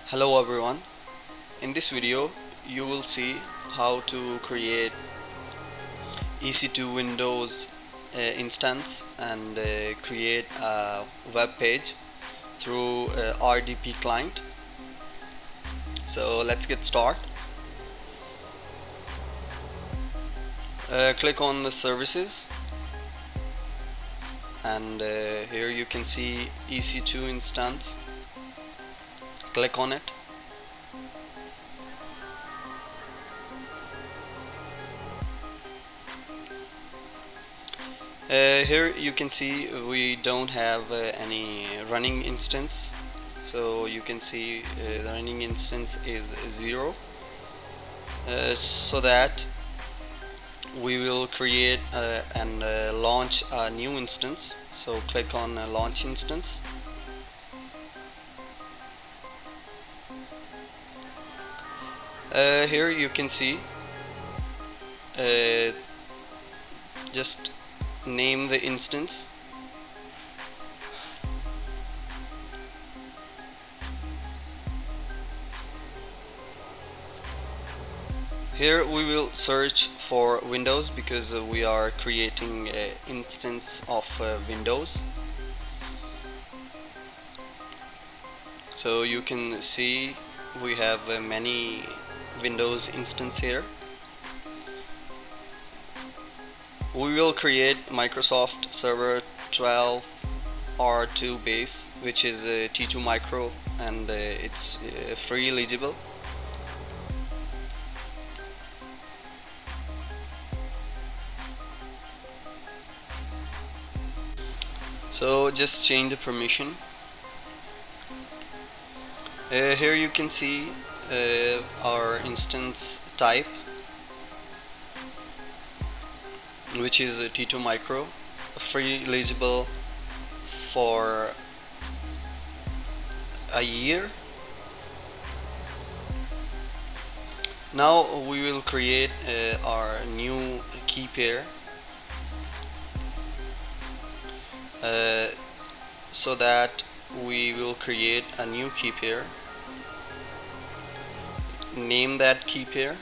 Hello everyone. In this video you will see how to create EC2 Windows instance and create a web page through RDP client. So let's get started. Click on the services and here you can see EC2 instance. Click on it. Here you can see we don't have any running instance, so you can see the running instance is 0, so that we will create and launch a new instance. So click on launch instance. Here you can see just name the instance. Here we will search for Windows because we are creating an instance of Windows. So you can see we have many Windows instance here. We will create Microsoft Server 12 R2 base, which is T2 micro, and it's free eligible. So just change the permission. Here you can see our instance type, which is a T2 micro, free eligible for a year. Now we will create our new key pair, so that we will create a new key pair. Name that key pair.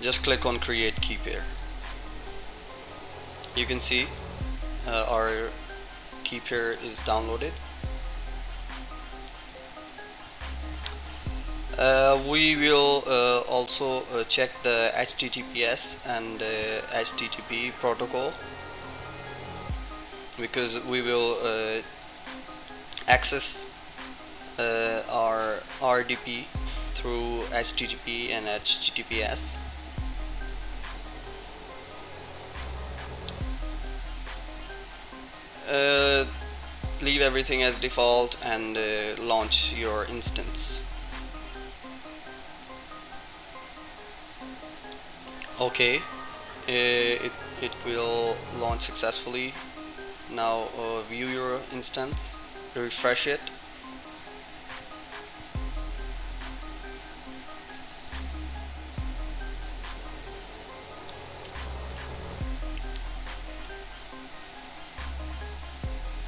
Just click on create key pair. You can see our key pair is downloaded. We will also check the HTTPS and HTTP protocol, because we will access our RDP through HTTP and HTTPS. Leave everything as default and launch your instance. Okay, it will launch successfully. Now view your instance, refresh it.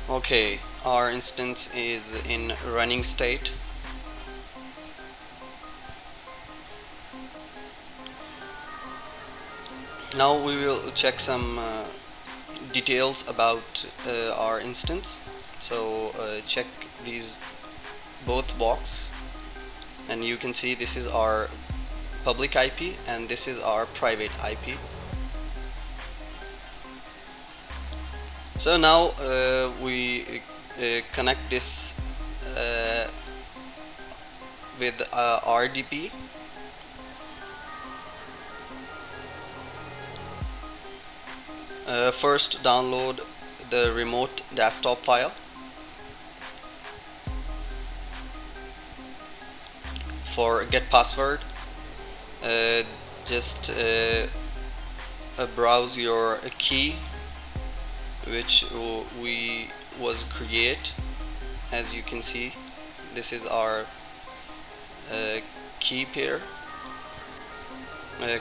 Okay, our instance is in running state. Now we will check some details about our instance. So check these both box, and you can see this is our public IP and this is our private IP. So now we connect this with RDP. First download the remote desktop file. For get password, just browse your key, which we was create. As you can see, this is our key pair.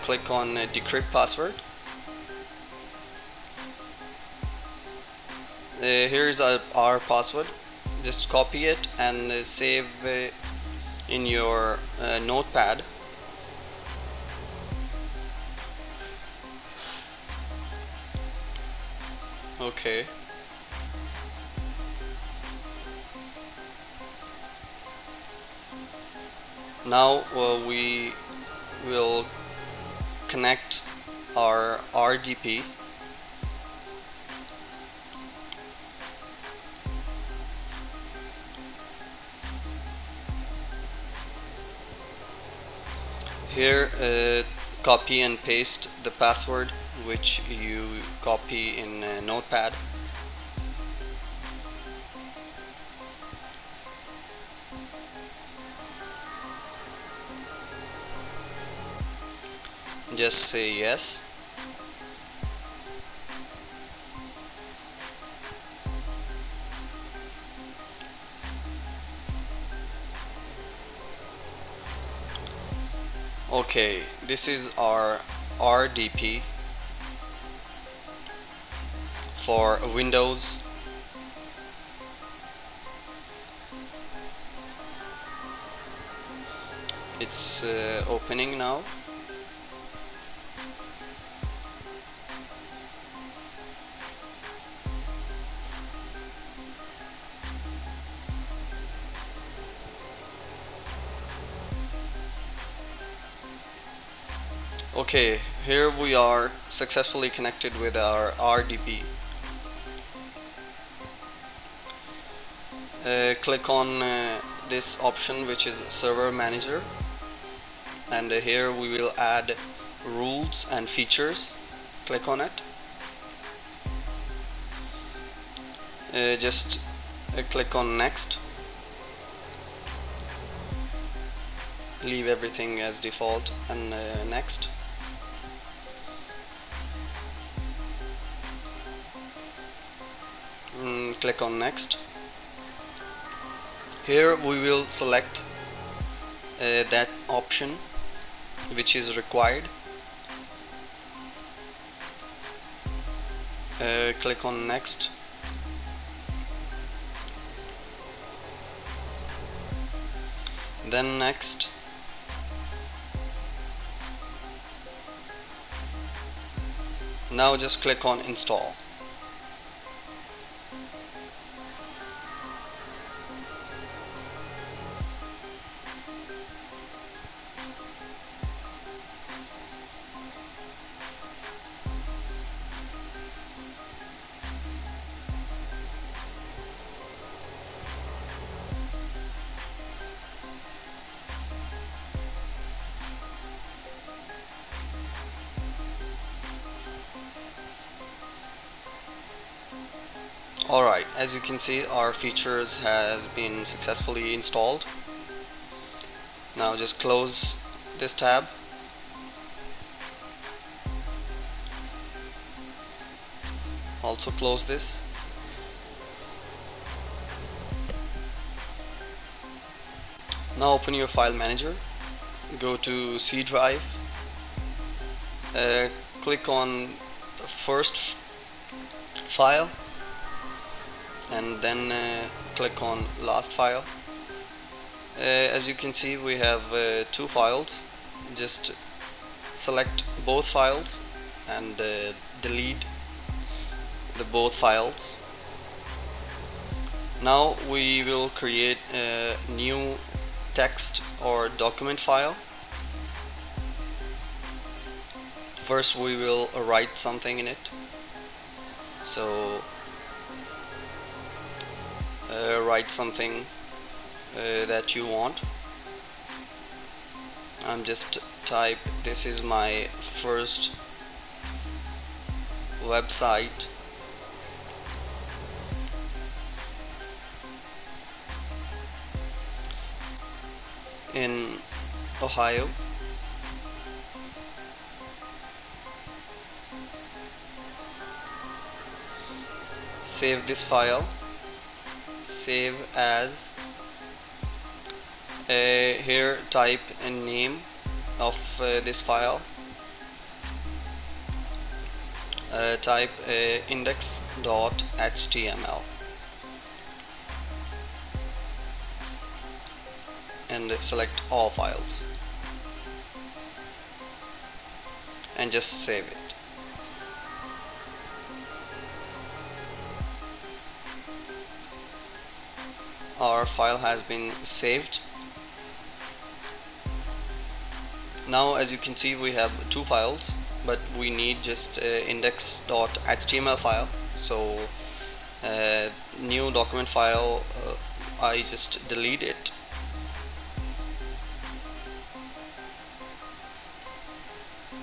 Click on decrypt password. Here's our password. Just copy it and save in your notepad. Okay. Now we will connect our RDP. Here copy and paste the password which you copy in Notepad. Just say yes. Okay, this is our RDP for Windows. It's opening now. Okay, here we are successfully connected with our RDP. Click on this option, which is Server Manager, and here we will add rules and features. Click on it. Just click on Next. Leave everything as default and Next. Click on Next. Here we will select that option which is required. Click on Next. Then Next. Now just click on Install. Alright, as you can see, our features has been successfully installed. Now just close this tab. Also close this. Now open your file manager. Go to C drive. Click on the first file, and then click on last file. As you can see, we have two files. Just select both files and delete the both files. Now we will create a new text or document file. First we will write something in it. So write something that you want. I'm just type, this is my first website. In Ohio. Save this file. Save as. Here type a name of this file. type index.html and select all files and just save it. Our file has been saved. Now as you can see, we have two files, but we need just index.html file. So new document file, I just delete it.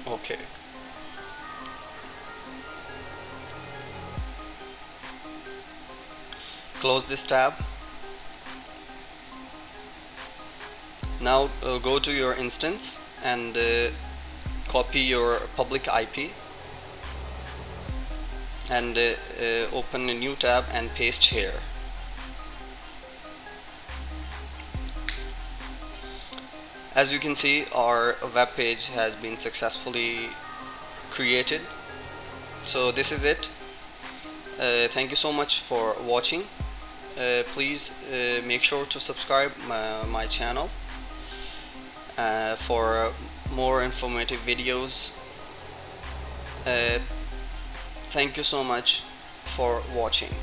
Okay. Close this tab. Now go to your instance and copy your public IP and open a new tab and paste here. As you can see, our web page has been successfully created. So this is it. Thank you so much for watching. Please make sure to subscribe my channel for more informative videos. Thank you so much for watching.